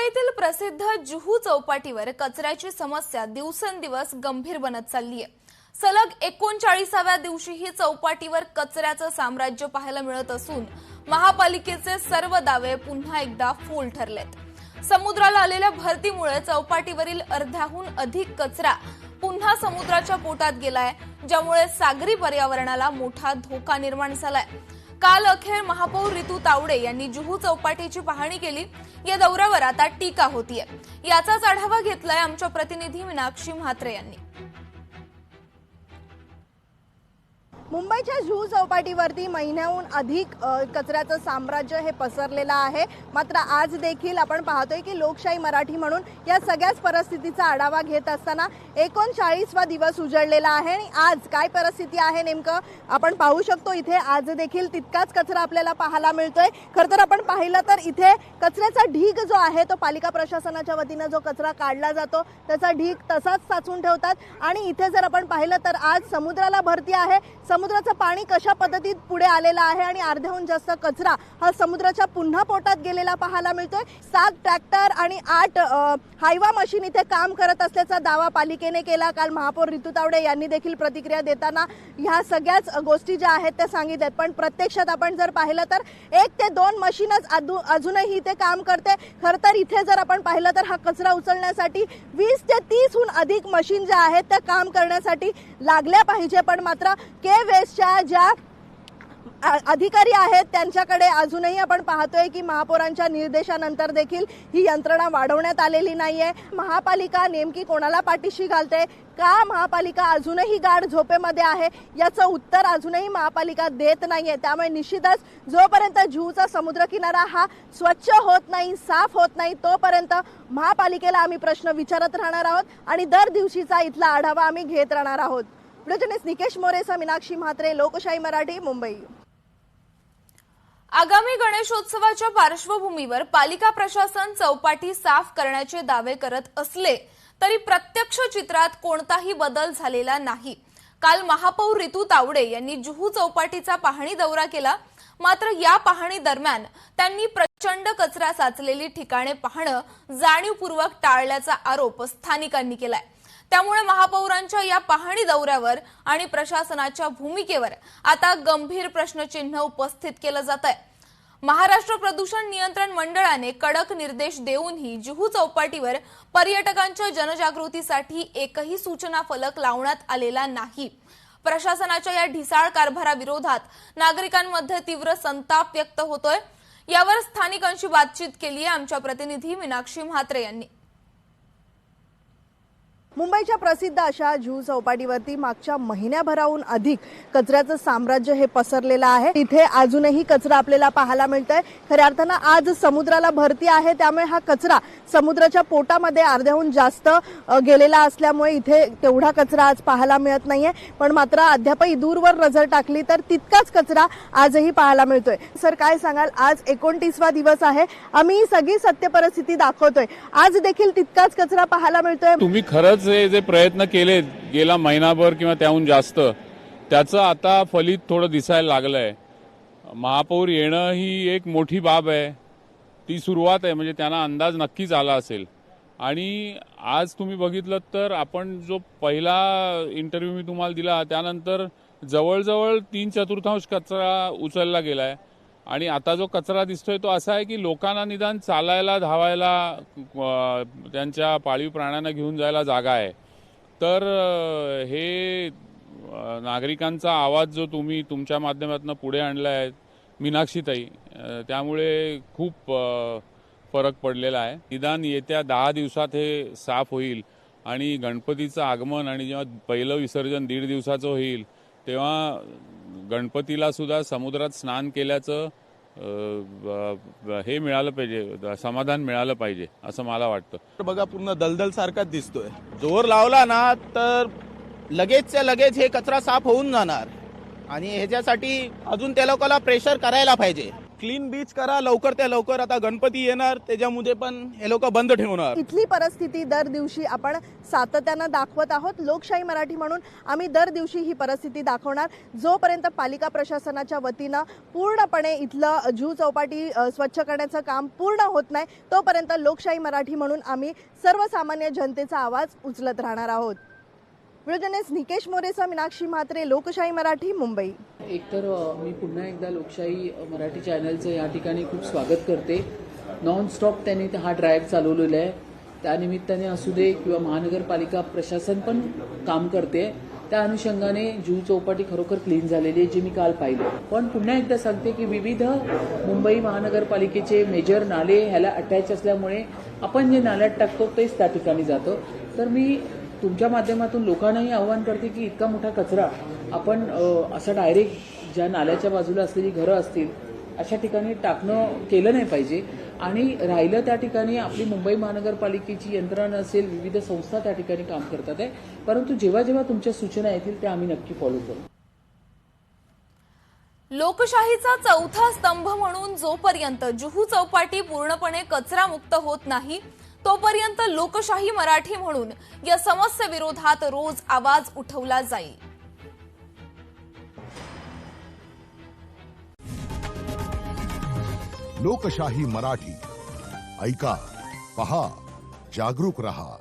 मुंबईतील प्रसिद्ध जुहू चौपाटीवर कचऱ्याची समस्या दिवसेंदिवस गंभीर बनत चालली आहे। सलग 39व्या दिवशीही चौपाटीवर कचऱ्याचं साम्राज्य पाहायला मिळत असून महापालिकेचे सर्व दावे पुन्हा एकदा फोल ठरलेत। समुद्राला आलेल्या भरतीमुळे चौपाटीवरील अर्ध्याहून अधिक कचरा पुन्हा समुद्राच्या पोटात गेलाय, ज्यामुळे सागरी पर्यावरणाला मोठा धोका निर्माण झालाय। काल अखेर महापौर रितू तावडे यांनी जुहू चौपाटीची पाहणी केली। या दौऱ्यावर आता टीका होतीये, याचाच आढावा घेतलाय आमच्या प्रतिनिधी मीनाक्षी म्हात्रे यांनी। मुंबईच्या जुहू चौपाटीवरती महिन्याहून अधिक कचऱ्याचं साम्राज्य हे पसरलेलं आहे। मात्र आज देखील आपण पाहतोय की लोकशाही मराठी म्हणून या सगळ्याच परिस्थितीचा आढावा घेत असताना 39वा दिवस उजळलेला आहे आणि आज काय परिस्थिती आहे नेमकं आपण पाहू शकतो। इथे आज देखील तितकाच कचरा आपल्याला पाहायला मिळतोय। खरं तर आपण पाहिलं तर इथे कचऱ्याचा ढीग जो आहे तो पालिका प्रशासनाच्या वतीने जो कचरा काढला जातो त्याचा ढीग तसाच साचवून ठेवतात। आणि इथे जर आपण पाहिलं तर आज समुद्राला भरती आहे। समुद्राचं पाणी कशा पद्धतीत पुढे आलेलं आहे आणि अर्ध्याहून जास्त कचरा हा समुद्राच्या पुन्हा पोटात गेलेला पाहायला मिळतोय। 7 ट्रॅक्टर आणि 8 हायवा मशीन इथे काम करत असल्याचा दावा पालिकेने केला। काल महापौर रितू तावडे यांनी देखील प्रतिक्रिया देताना ह्या सगळ्याच गोष्टी ज्या आहेत त्या सांगितल्यात। पण प्रत्यक्षात आपण जर पाहिलं तर 1 ते 2 मशीनच अजूनही इथे काम करते। खरं तर इथे जर आपण पाहिलं तर हा कचरा उचलण्यासाठी 20 ते 30हून अधिक मशीन ज्या आहेत त्या काम करण्यासाठी लागल्या पाहिजे। पण मात्र वेस्टच्या ज्या अधिकारी आहेत त्यांच्याकडे अजूनही आपण पाहतोय की महापौरांच्या निर्देशानंतर देखील ही यंत्रणा वाढवण्यात आलेली नाहीये। महापालिका नेमकी कोणाला पाठीशी घालते, का महापालिका अजूनही गाढ झोपेमध्ये आहे, याचं उत्तर अजूनही महापालिका देत नाहीये। त्यामुळे निश्चितच जोपर्यंत जुहूचा समुद्र किनारा हा स्वच्छ होत नाही, साफ होत नाही, तोपर्यंत महापालिकेला आम्ही प्रश्न विचारत राहणार आहोत आणि दर दिवशीचा इथला आढावा आम्ही घेत राहणार आहोत। निकेश मोरेचा मीनाक्षी म्हात्रे, लोकशाही मराठी, मुंबई। आगामी गणेशोत्सवाच्या पार्श्वभूमीवर पालिका प्रशासन चौपाटी साफ करण्याचे दावे करत असले तरी प्रत्यक्ष चित्रात कोणताही बदल झालेला नाही। काल महापौर रितू तावडे यांनी जुहू चौपाटीचा पाहणी दौरा केला। मात्र या पाहणी दरम्यान त्यांनी प्रचंड कचरा साचलेली ठिकाणे पाहणं जाणीवपूर्वक टाळल्याचा आरोप स्थानिकांनी केलाय। त्यामुळे महापौरांच्या या पाहणी दौऱ्यावर आणि प्रशासनाच्या भूमिकेवर आता गंभीर प्रश्नचिन्ह उपस्थित केलं जातंय। महाराष्ट्र प्रदूषण नियंत्रण मंडळाने कडक निर्देश देऊनही जुहू चौपाटीवर पर्यटकांच्या जनजागृतीसाठी एकही सूचना फलक लावण्यात आलेला नाही। प्रशासनाच्या या ढिसाळ कारभाराविरोधात नागरिकांमध्ये तीव्र संताप व्यक्त होतोय। यावर स्थानिकांशी बातचीत केली आहे आमच्या प्रतिनिधी मीनाक्षी म्हात्रे यांनी। मुंबईच्या प्रसिद्ध अशा जुहू चौपाटीवरती मागच्या महिन्याभराहून अधिक कचऱ्याचं साम्राज्य हे पसरलेलं आहे। इथे अजूनही कचरा आपल्याला पाहायला मिळतोय। खऱ्या अर्थानं आज समुद्राला भरती आहे, त्यामुळे हा कचरा समुद्राच्या पोटामध्ये अर्ध्याहून जास्त गेलेला असल्यामुळे इथे तेवढा कचरा आज पाहायला मिळत नाहीये। पण मात्र अद्यापही दूरवर नजर टाकली तर तितकाच कचरा आजही पाहायला मिळतोय। सर, काय सांगाल, आज 29वा दिवस आहे, आम्ही सगळी सत्य परिस्थिती दाखवतोय, आज देखील तितकाच कचरा पाहायला मिळतोय। तुम्ही खरंच जे प्रयत्न केले गेला महिनाभर किंवा त्याहून जास्त, त्याचं आता फलित थोडं दिसायला लागलंय। महापौर येणं ही एक मोठी बाब आहे, ती सुरुवात आहे, म्हणजे त्यांना अंदाज नक्कीच आला असेल। आणि आज तुम्ही बघितलं तर आपण जो पहिला इंटरव्ह्यू मी तुम्हाला दिला त्यानंतर जवळजवळ 3/4 कचरा उचलला गेलाय। आणि आता जो कचरा दिसतोय तो असा आहे की लोकांना निदान चालायला, धावायला, त्यांच्या पाळीव प्राण्यांना घेऊन जायला जागा आहे। तर हे नागरिकांचा आवाज जो तुम्ही तुमच्या माध्यमातून पुढे आणलाय मीनाक्षीताई, त्यामुळे खूप फरक पडलेला आहे। निदान येत्या 10 दिवसात हे साफ होईल आणि गणपतीचं आगमन आणि जेव्हा पहिलं विसर्जन 1.5 दिवसाचं होईल तेव्हा गणपतीला सुद्धा समुद्रात स्नान केल्याचं हे मिळालं पाहिजे, समाधान मिळालं पाहिजे असं मला वाटतं। बघा, पूर्ण दलदल सारखाच दिसतोय। जोर लावला ना तर लगेचच्या लगेच हे कचरा साफ होऊन जाणार आणि ह्याच्यासाठी अजून त्या लोकांना प्रेशर करायला पाहिजे। क्लीन बीच करा लवकर त्या लवकर. आता गणपती येणार त्याच्यामध्ये पण हे लोक बंद ठेवणार. इथली परिस्थिती दर दिवशी आपण सातत्यानं दाखवत आहोत. लोकशाही मराठी म्हणून आम्ही दर दिवशी ही परिस्थिती दाखवणार. जोपर्यंत पालिका प्रशासनाच्या वतीनं पूर्णपणे इथलं जुहू चौपाटी स्वच्छ करण्याचं काम पूर्ण होत नाही तोपर्यंत लोकशाही मराठी म्हणून आम्ही सर्वसामान्य जनतेचा आवाज उचलत राहणार आहोत. व्हिडिओ जर्नलिस्ट निकेश मोरेसह मीनाक्षी म्हात्रे, लोकशाही मराठी, मुंबई. एकतर मी पुन्हा एकदा लोकशाही मराठी चॅनलचं या ठिकाणी खूप स्वागत करते. नॉनस्टॉप त्यांनी हा ड्राईव्ह चालवलेला आहे. त्यानिमित्ताने असू दे किंवा महानगरपालिका प्रशासन पण काम करते. त्या अनुषंगाने जुहू चौपाटी खरोखर क्लीन झालेली आहे, जे मी काल पाहिलं. पण पुन्हा एकदा सांगते की विविध मुंबई महानगरपालिकेचे मेजर नाले ह्याला अटॅच असल्यामुळे आपण जे नाल्यात टाकतो तेच त्या ठिकाणी जातं. तर मी तुमच्या माध्यमातून लोकांनाही आवाहन करते की इतका मोठा कचरा आपण असं डायरेक्ट ज्या नाल्याच्या बाजूला असलेली घरं असतील अशा ठिकाणी टाकणं केलं नाही पाहिजे. आणि राहिलं त्या ठिकाणी आपली मुंबई महानगरपालिकेची यंत्रणा असेल, विविध संस्था त्या ठिकाणी काम करतात आहे. परंतु जेव्हा जेव्हा तुमच्या सूचना येतील त्या आम्ही नक्की फॉलो करू. लोकशाहीचा चौथा स्तंभ म्हणून जोपर्यंत जुहू चौपाटी पूर्णपणे कचरामुक्त होत नाही तोपर्यंत लोकशाही मराठी म्हणून या समस्येविरोधात रोज आवाज उठवला जाईल. लोकशाही मराठी ऐका, पहा, जागरूक रहा.